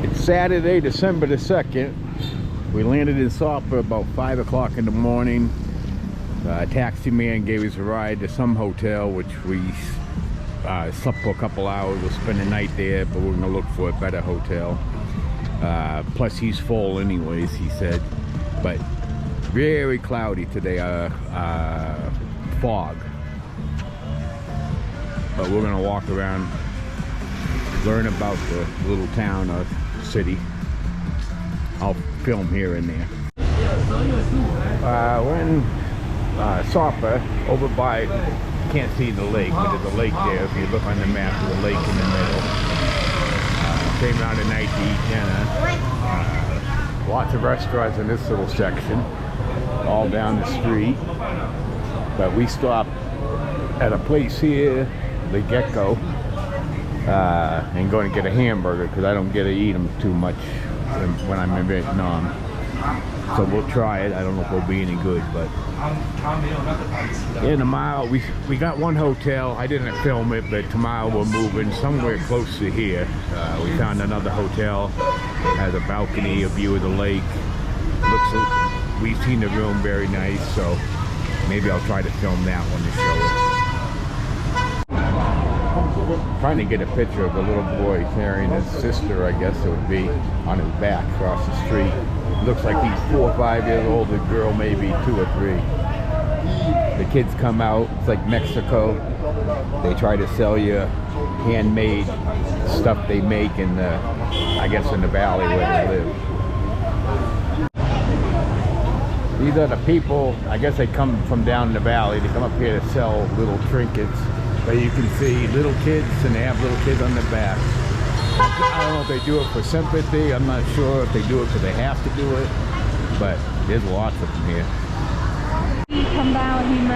It's Saturday, December the 2nd. We landed in Sa Pa about 5 o'clock in the morning. A taxi man gave us a ride to some hotel, which we slept for a couple hours. We'll spend the night there, but we're gonna look for a better hotel. Plus he's full anyways, he said. But very cloudy today, fog. But we're gonna walk around, learn about the little town or city. I'll film here and there. We're in Sa Pa, over by, can't see the lake, but there's a lake there. If you look on the map, there's a lake in the middle. Came out at night to eat dinner. Lots of restaurants in this little section, all down the street. But we stopped at a place here, the Gecko, and going to get a hamburger because I don't get to eat them too much when I'm in Vietnam. So we'll try it. I don't know if it'll be any good, but in a mile we got one hotel. I didn't film it, but tomorrow we're moving somewhere close to here. We found another hotel, has a balcony, a view of the lake. We've seen the room, very nice, so maybe I'll try to film that one to show it. Trying to get a picture of a little boy carrying his sister, I guess it would be, on his back across the street. Looks like he's 4 or 5 years old, the girl maybe 2 or 3. The kids come out, it's like Mexico. They try to sell you handmade stuff they make in the, I guess in the valley where they live. These are the people, I guess they come from down in the valley. They come up here to sell little trinkets. But you can see little kids, and they have little kids on their back. I don't know if they do it for sympathy. I'm not sure if they do it because they have to do it. But there's lots of them here. Come down in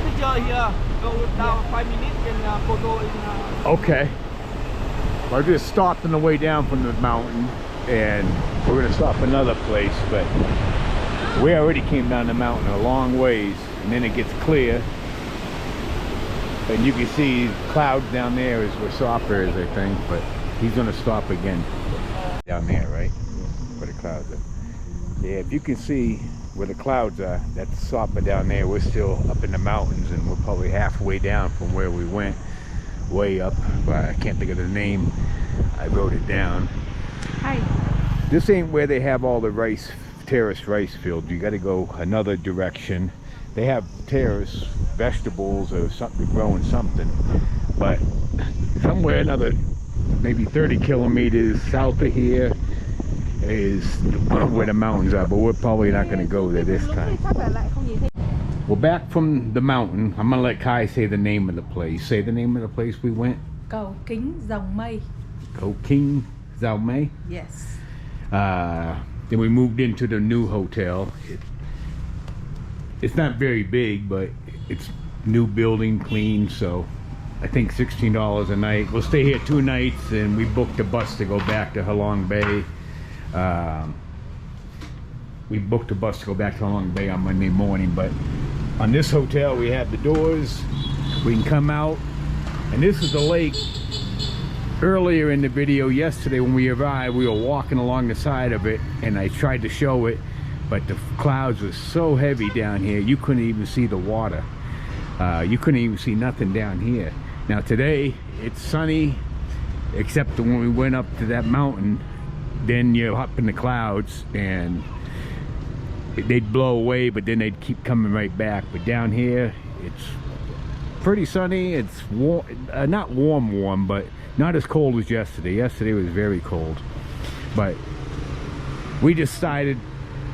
picture here. Go down 5 minutes and photo in. Okay. Well, I just stopped on the way down from the mountain, and we're gonna stop another place. But we already came down the mountain a long ways, and then it gets clear. And you can see clouds down there is where Sa Pa is, I think, but he's gonna stop again down there, right? Where the clouds are. Yeah, if you can see where the clouds are, that's Sa Pa down there. We're still up in the mountains, and we're probably halfway down from where we went, way up. But I can't think of the name. I wrote it down. Hi. This ain't where they have all the terraced rice fields. You got to go another direction. They have terrace vegetables or something growing something, but somewhere another maybe 30 kilometers south of here is where the mountains are, but we're probably not going to go there this time. We're back from the mountain. I'm gonna let Kai say the name of the place. Say the name of the place we went. Cầu Kính Dòng Mây. Cầu Kính Dòng Mây. Yes. Then we moved into the new hotel. It's not very big, but it's new building, clean, so I think $16 a night. We'll stay here 2 nights, and we booked a bus to go back to Halong Bay. We booked a bus to go back to Halong Bay on Monday morning, but on this hotel we have the doors. We can come out, and this is the lake. Earlier in the video yesterday when we arrived, we were walking along the side of it, and I tried to show it, but the clouds were so heavy down here you couldn't even see the water. You couldn't even see nothing down here. Now today it's sunny, except when we went up to that mountain, then you're up in the clouds and they'd blow away, but then they'd keep coming right back. But down here it's pretty sunny. It's warm, not warm, but not as cold as yesterday. Yesterday was very cold, but we decided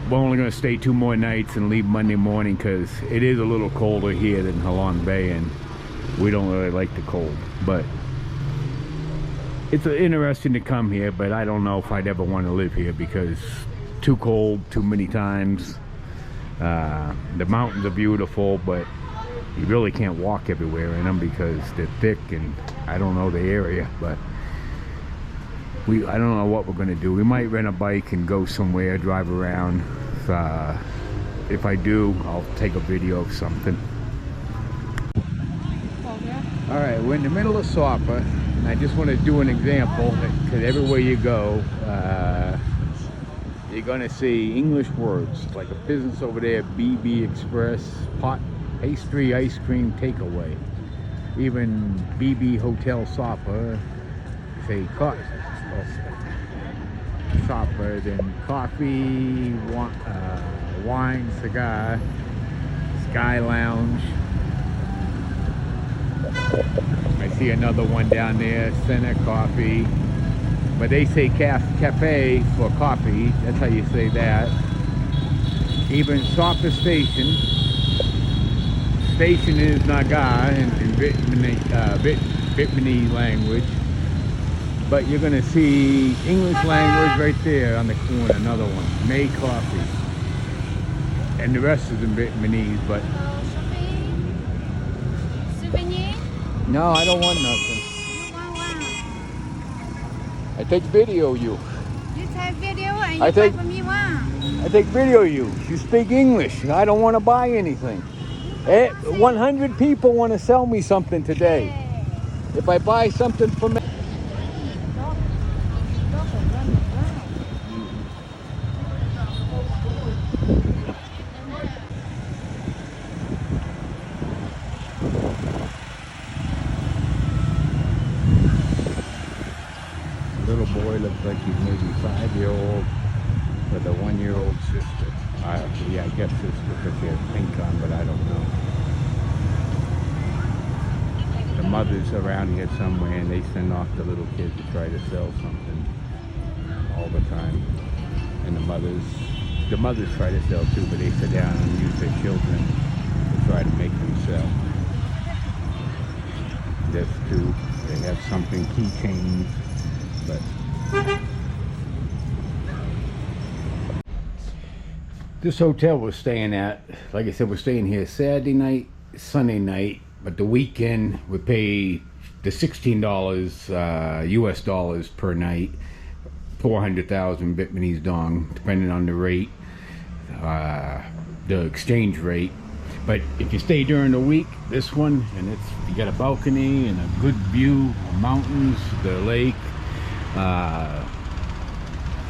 we're only going to stay 2 more nights and leave Monday morning because it is a little colder here than Halong Bay, and we don't really like the cold. But it's interesting to come here, but I don't know if I'd ever want to live here because too cold too many times. The mountains are beautiful, but you really can't walk everywhere in them because they're thick, and I don't know the area. But I don't know what we're going to do. We might rent a bike and go somewhere, drive around. If I do, I'll take a video of something. All right, we're in the middle of Sa Pa. And I just want to do an example, because everywhere you go, you're going to see English words, like a business over there, BB Express, pot, pastry, ice cream, takeaway. Even BB Hotel Sa Pa, say Sa Pa, then coffee, wine, cigar, Sky Lounge. I see another one down there, Center Coffee. But they say cafe for coffee. That's how you say that. Even Sa Pa Station. Station is Naga in Vietnamese language. But you're going to see English language right there on the corner. Another one. May Coffee. And the rest is in Vietnamese, but... Souvenir? No, I don't want nothing. You want one? I take video you. You take video and I you take- buy from me one. I take video you. You speak English. I don't want to buy anything. 100 people want to sell me something today. If I buy something from me. Little boy looks like he's maybe 5-year-old with a 1-year-old sister. Yeah, I guess it's because she has pink on, but I don't know. The mother's around here somewhere, and they send off the little kids to try to sell something all the time. And the mothers try to sell too, but they sit down and use their children to try to make them sell. This too, they have something, keychains, but this hotel we're staying at, like I said, we're staying here Saturday night, Sunday night, but the weekend we pay the $16 US dollars per night, 400,000 Vietnamese dong, depending on the rate, the exchange rate. But if you stay during the week, this one, and you got a balcony and a good view of mountains, the lake,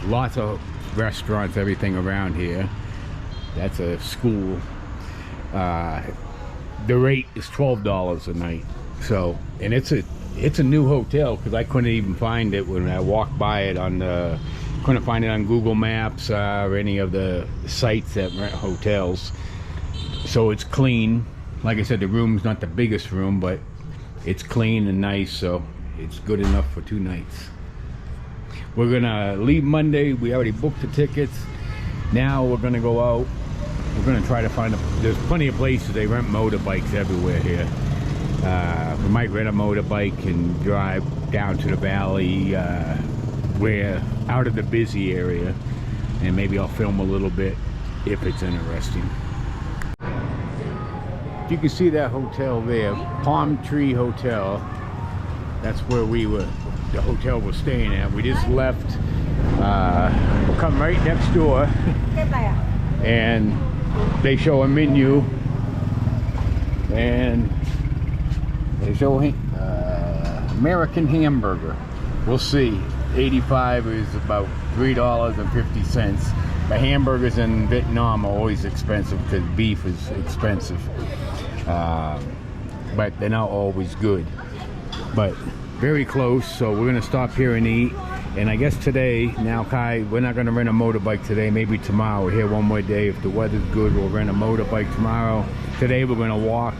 lots of restaurants, everything around here. That's a school. The rate is $12 a night. So, and it's a new hotel, because I couldn't even find it when I walked by it couldn't find it on Google Maps or any of the sites that rent hotels. So it's clean. Like I said, the room's not the biggest room, but it's clean and nice, so it's good enough for 2 nights. We're gonna leave Monday. We already booked the tickets. Now we're gonna go out. We're gonna try to find there's plenty of places. They rent motorbikes everywhere here. We might rent a motorbike and drive down to the valley, where out of the busy area, and maybe I'll film a little bit if it's interesting. You can see that hotel there, Palm Tree Hotel. That's where the hotel we're staying at. We just left. We'll come right next door, and they show a menu, and they show American hamburger. We'll see. 85 is about $3.50. But hamburgers in Vietnam are always expensive because beef is expensive. But they're not always good. But very close, so we're gonna stop here and eat. And I guess today, now Kai, we're not gonna rent a motorbike today, maybe tomorrow. We're here one more day. If the weather's good, we'll rent a motorbike tomorrow. Today we're gonna walk.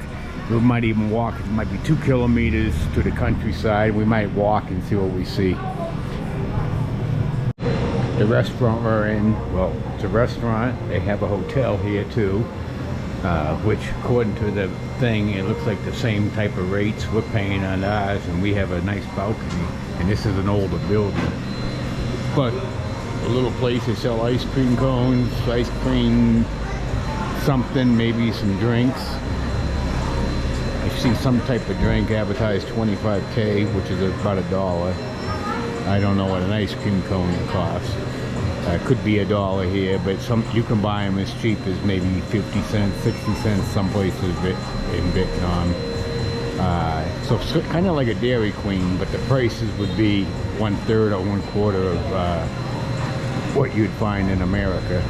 We might even walk, it might be 2 kilometers to the countryside. We might walk and see what we see. The restaurant we're in, well, it's a restaurant. They have a hotel here too, which according to the thing, it looks like the same type of rates we're paying on ours, and we have a nice balcony, and this is an older building. But a little place, they sell ice cream cones, ice cream something, maybe some drinks. I've seen some type of drink advertised 25K, which is about $1. I don't know what an ice cream cone costs. Could be $1 here, but you can buy them as cheap as maybe 50 cents, 60 cents some places in Vietnam. So kind of like a Dairy Queen, but the prices would be 1/3 or 1/4 of what you'd find in America.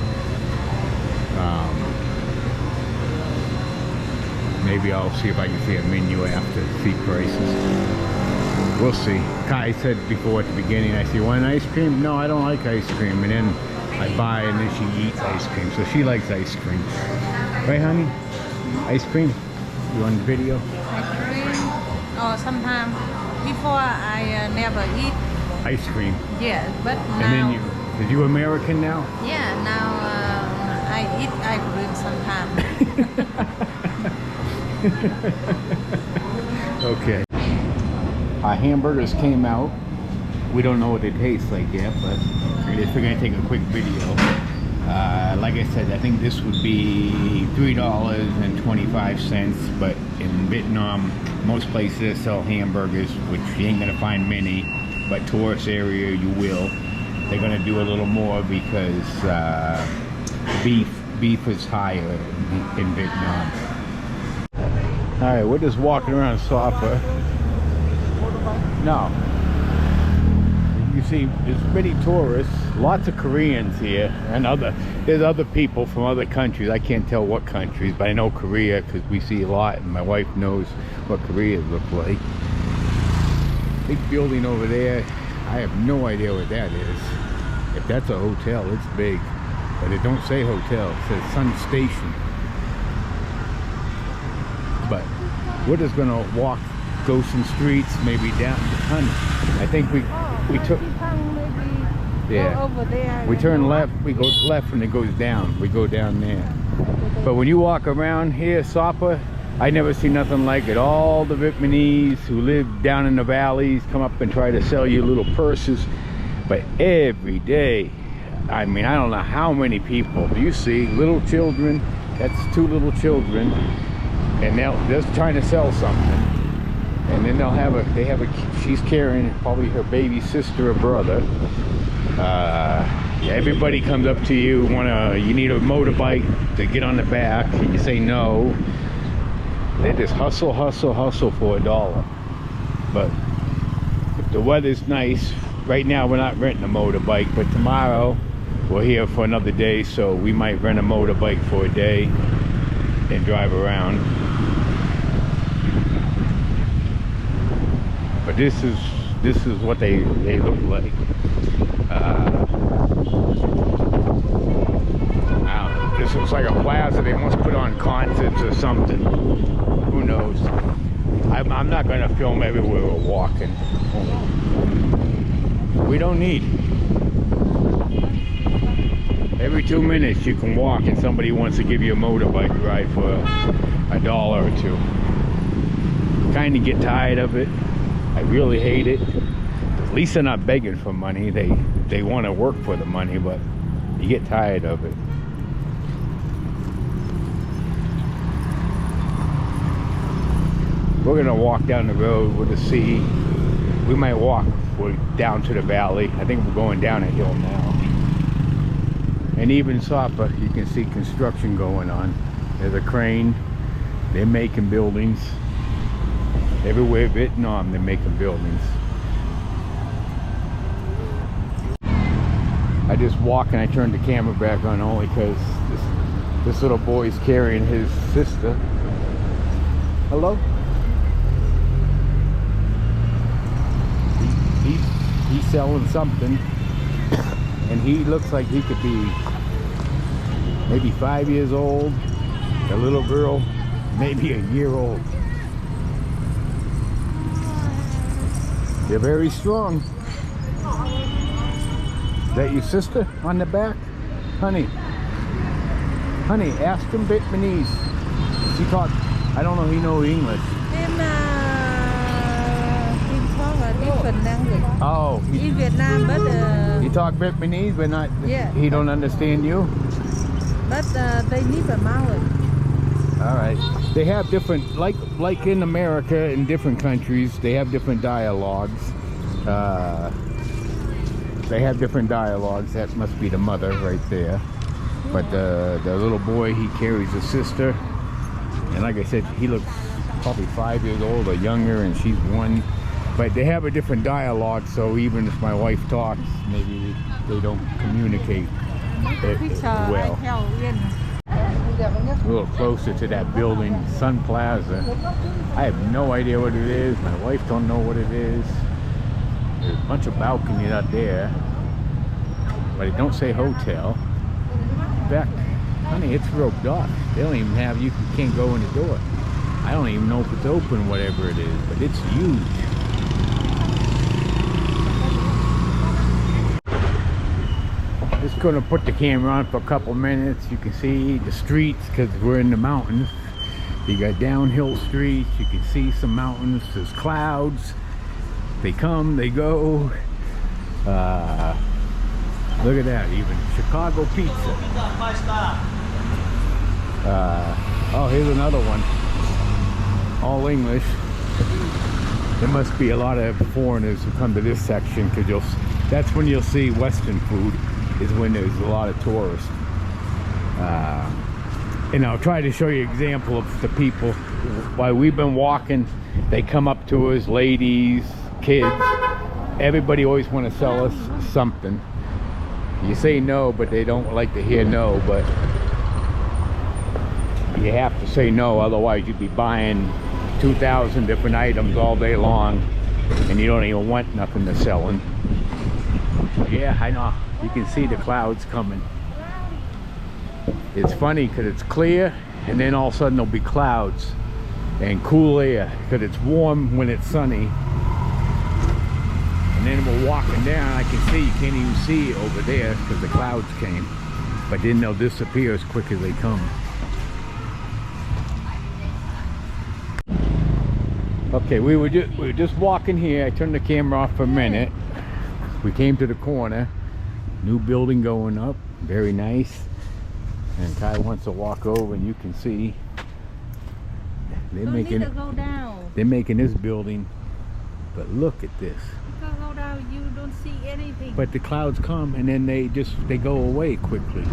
Maybe I'll see if I can see a menu after, see prices. We'll see. Kai said before at the beginning, I said, "You want an ice cream?" "No, I don't like ice cream." And then I buy, and then she eats ice cream. So she likes ice cream. Right, honey? Ice cream? You on video? Ice cream. Or sometimes before I never eat. Ice cream. Yeah, but now. And then is you American now? Yeah, now I eat ice cream sometimes. Okay. Our hamburgers came out. We don't know what they taste like yet, but we're gonna take a quick video. Like I said, I think this would be $3.25, but in Vietnam, most places sell hamburgers, which you ain't gonna find many, but tourist area you will. They're gonna do a little more because beef is higher in Vietnam. All right, we're just walking around Sa Pa. No. You see, there's many tourists, lots of Koreans here, and there's other people from other countries. I can't tell what countries, but I know Korea because we see a lot, and my wife knows what Korea look like. Big building over there. I have no idea what that is. If that's a hotel, it's big, but it don't say hotel. It says Sun Station. But we're just gonna go some streets, maybe down. I think we took. Yeah. Go over there. We turn left. We go left, and it goes down. We go down there. But when you walk around here, Sa Pa, I never see nothing like it. All the Vietnamese who live down in the valleys come up and try to sell you little purses. But every day, I mean, I don't know how many people you see, little children. That's 2 little children, and they're just trying to sell something. And then she's carrying probably her baby sister or brother. Everybody comes up to you, you need a motorbike to get on the back, and you say no. They just hustle for $1. But if the weather's nice, right now we're not renting a motorbike, but tomorrow we're here for another day, so we might rent a motorbike for a day and drive around. But this is what they look like. This looks like a plaza. They must put on concerts or something. Who knows? I'm not going to film everywhere we're walking. We don't need. Every 2 minutes you can walk and somebody wants to give you a motorbike ride for $1 or $2. Kind of get tired of it. I really hate it. At least they're not begging for money. They want to work for the money, but you get tired of it. We're gonna walk down the road with the sea. We might walk down to the valley. I think we're going down a hill now. And even Sa Pa, you can see construction going on. There's a crane. They're making buildings. Everywhere in Vietnam, they're making buildings. I just walk and I turn the camera back on only because this little boy's carrying his sister. Hello? He's selling something, and he looks like he could be maybe 5 years old. The little girl, maybe a year old. They're very strong. Is that your sister on the back? Honey, ask him Vietnamese. He talk, I don't know, he knows English. He talk a different language. Oh. In Vietnam, but You talk Vietnamese, but not. Yeah. He don't understand you. but they need a mountain. All right. They have different, like in America, in different countries, they have different dialogues. They have different dialogues. That must be the mother right there. But the little boy, he carries a sister, and like I said, he looks probably 5 years old or younger, and she's 1. But they have a different dialogue, so even if my wife talks, maybe they don't communicate well. A little closer to that building, Sun Plaza. I have no idea what it is. My wife don't know what it is. There's a bunch of balconies out there, but it don't say hotel. In fact, honey, it's roped off. They don't even have, you can't go in the door. I don't even know if it's open, whatever it is, but it's huge. Just gonna put the camera on for a couple minutes. You can see the streets because we're in the mountains. You got downhill streets. You can see some mountains. There's clouds. They come, they go. Look at that, even Chicago pizza. Oh, here's another one. All English. There must be a lot of foreigners who come to this section because that's when you'll see Western food, is when there's a lot of tourists. And I'll try to show you an example of the people. While we've been walking, they come up to us, ladies, kids. Everybody always want to sell us something. You say no, but they don't like to hear no, but you have to say no, otherwise you'd be buying 2,000 different items all day long and you don't even want nothing to sell. Yeah, I know. You can see the clouds coming. It's funny because it's clear and then all of a sudden there'll be clouds and cool air because it's warm when it's sunny. And then we're walking down, I can see, you can't even see it over there because the clouds came. But then they'll disappear as quick as they come. Okay, we were just walking here. I turned the camera off for a minute. We came to the corner. New building going up, very nice. And Kai wants to walk over and you can see they're making this building. But look at this. Go down, you don't see anything. But the clouds come and then they go away quickly.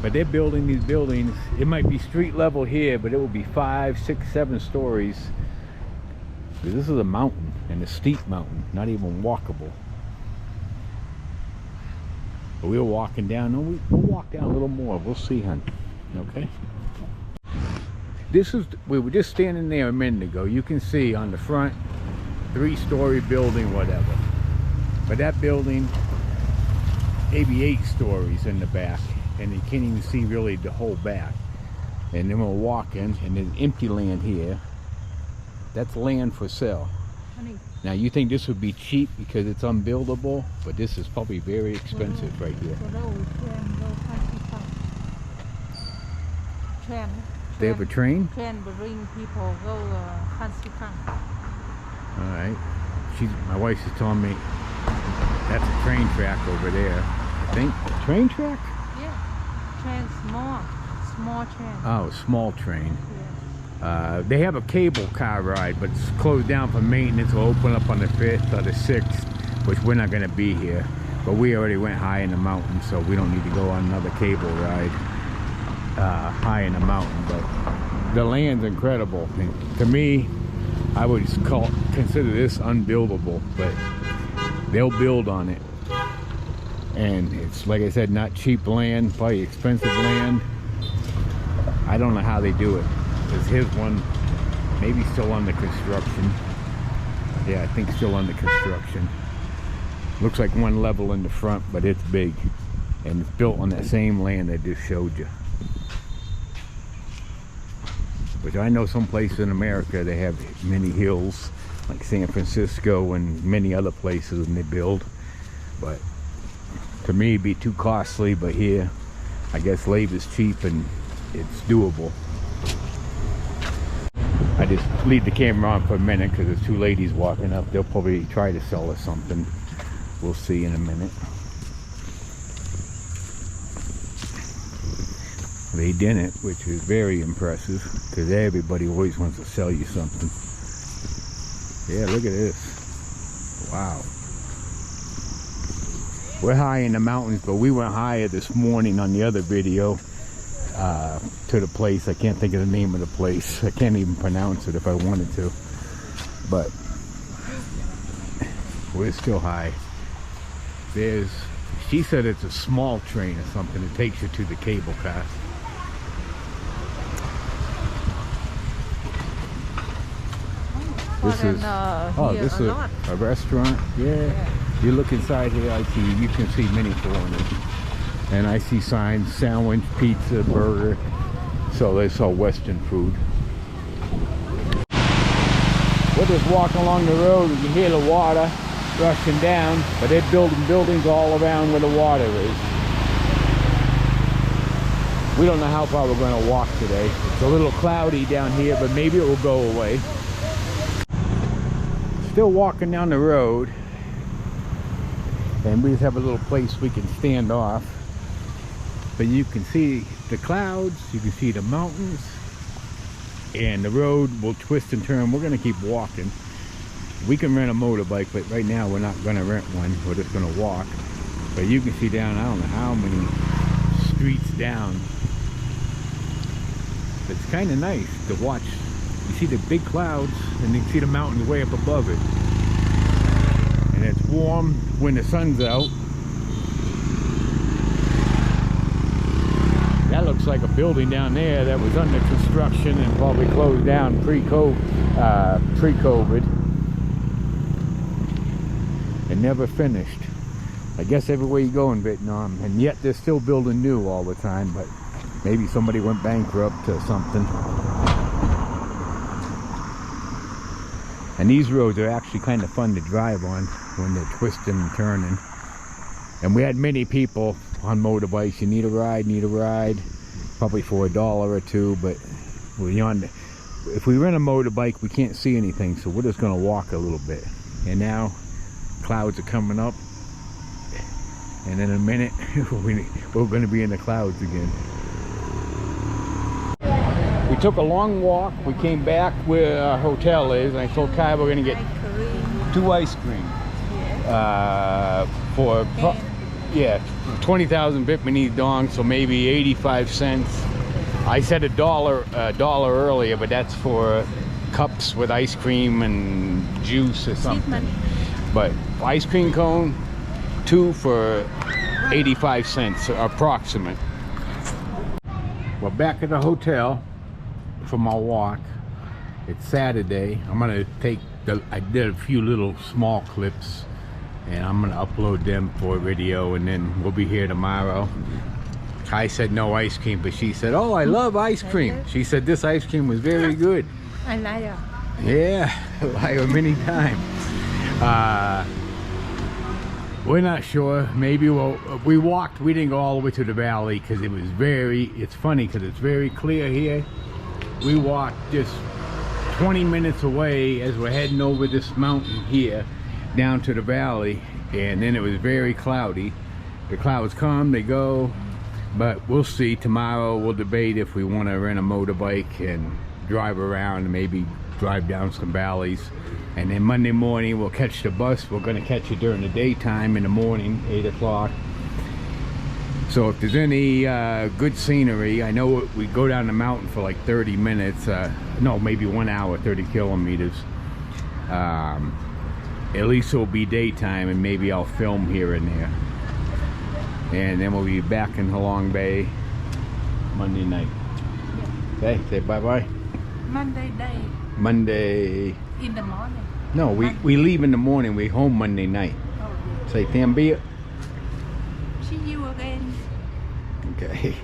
But they're building these buildings. It might be street level here, but it will be 5, 6, 7 stories. This is a mountain, and a steep mountain, not even walkable. But we were walking down. No, we'll walk down a little more. We'll see, hon. Okay. We were just standing there a minute ago. You can see on the front, 3-story building, whatever. But that building, maybe 8 stories in the back, and you can't even see really the whole back. And then we're walking, and there's empty land here. That's land for sale. Honey. Now you think this would be cheap because it's unbuildable, but this is probably very expensive right here. They have a train? Train bring people go Fancy Kang. All right. My wife is telling me that's a train track over there. I think train track? Yeah, train small train. Oh, small train. Yeah. They have a cable car ride, but it's closed down for maintenance. Will open up on the 5th or the 6th, which we're not going to be here. But we already went high in the mountain, so we don't need to go on another cable ride high in the mountain. But the land's incredible. And to me, I would consider this unbuildable, but they'll build on it. And it's, like I said, not cheap land, probably expensive land. I don't know how they do it. Because his one, maybe still under construction. Yeah, I think still under construction. Looks like one level in the front, but it's big. And it's built on that same land I just showed you. Which I know some places in America, they have many hills, like San Francisco and many other places when they build. But to me, it'd be too costly, but here, I guess labor's cheap and it's doable. I just leave the camera on for a minute because there's 2 ladies walking up. They'll probably try to sell us something. We'll see in a minute. They didn't, which is very impressive because everybody always wants to sell you something. Yeah, look at this. Wow. We're high in the mountains, but we went higher this morning on the other video. to the place. I can't think of the name of the place. I can't even pronounce it if I wanted to. But we're still high. She said it's a small train or something. It takes you to the cable car. This is a restaurant. Yeah. You look inside here, you can see many foreigners. And I see signs: sandwich, pizza, burger. So they sell Western food. We're just walking along the road. You can hear the water rushing down, but they're building buildings all around where the water is. We don't know how far we're going to walk today. It's a little cloudy down here, but maybe it will go away. Still walking down the road, and we just have a little place we can stand off. But you can see the clouds, you can see the mountains, and the road will twist and turn. We're going to keep walking. We can rent a motorbike, but right now we're not going to rent one. We're just going to walk. But you can see down, I don't know how many streets down. It's kind of nice to watch. You see the big clouds, and you can see the mountains way up above it. And it's warm when the sun's out. That looks like a building down there that was under construction and probably closed down pre-COVID. And never finished. I guess everywhere you go in Vietnam, and yet they're still building new all the time, but maybe somebody went bankrupt or something. And these roads are actually kind of fun to drive on when they're twisting and turning. And we had many people on motorbikes. You need a ride, probably for $1 or $2, but if we rent a motorbike, we can't see anything, so we're just going to walk a little bit. And now clouds are coming up, and in a minute we're going to be in the clouds again. We took a long walk. We came back where our hotel is, and I told Kai we're going to get 2 ice cream for 20,000 Vietnamese dong, so maybe 85 cents. I said $1 earlier, but that's for cups with ice cream and juice or something. But ice cream cone, 2 for 85 cents, approximate. We're back at the hotel from our walk. It's Saturday. I'm gonna I did a few little small clips, and I'm gonna upload them for a video, and then we'll be here tomorrow. Kai said no ice cream, but she said, oh, I love ice cream. She said this ice cream was very good. I like it. Yeah, I like her many times. We're not sure. Maybe we walked. We didn't go all the way to the valley because it's funny because it's very clear here. We walked just 20 minutes away as we're heading over this mountain here down to the valley, and then it was very cloudy. The clouds come, they go, but we'll see. Tomorrow we'll debate if we want to rent a motorbike and drive around and maybe drive down some valleys. And then Monday morning we'll catch the bus. We're going to catch it during the daytime in the morning, 8 o'clock. So if there's any good scenery, I know we go down the mountain for like 30 minutes, no, maybe 1 hour, 30 kilometers. At least it'll be daytime, and maybe I'll film here and there. And then we'll be back in Halong Bay Monday night. Okay, say bye-bye. Monday day. Monday. In the morning. No, we leave in the morning. We home Monday night. Oh, yeah. Say Thambia. See you again. Okay.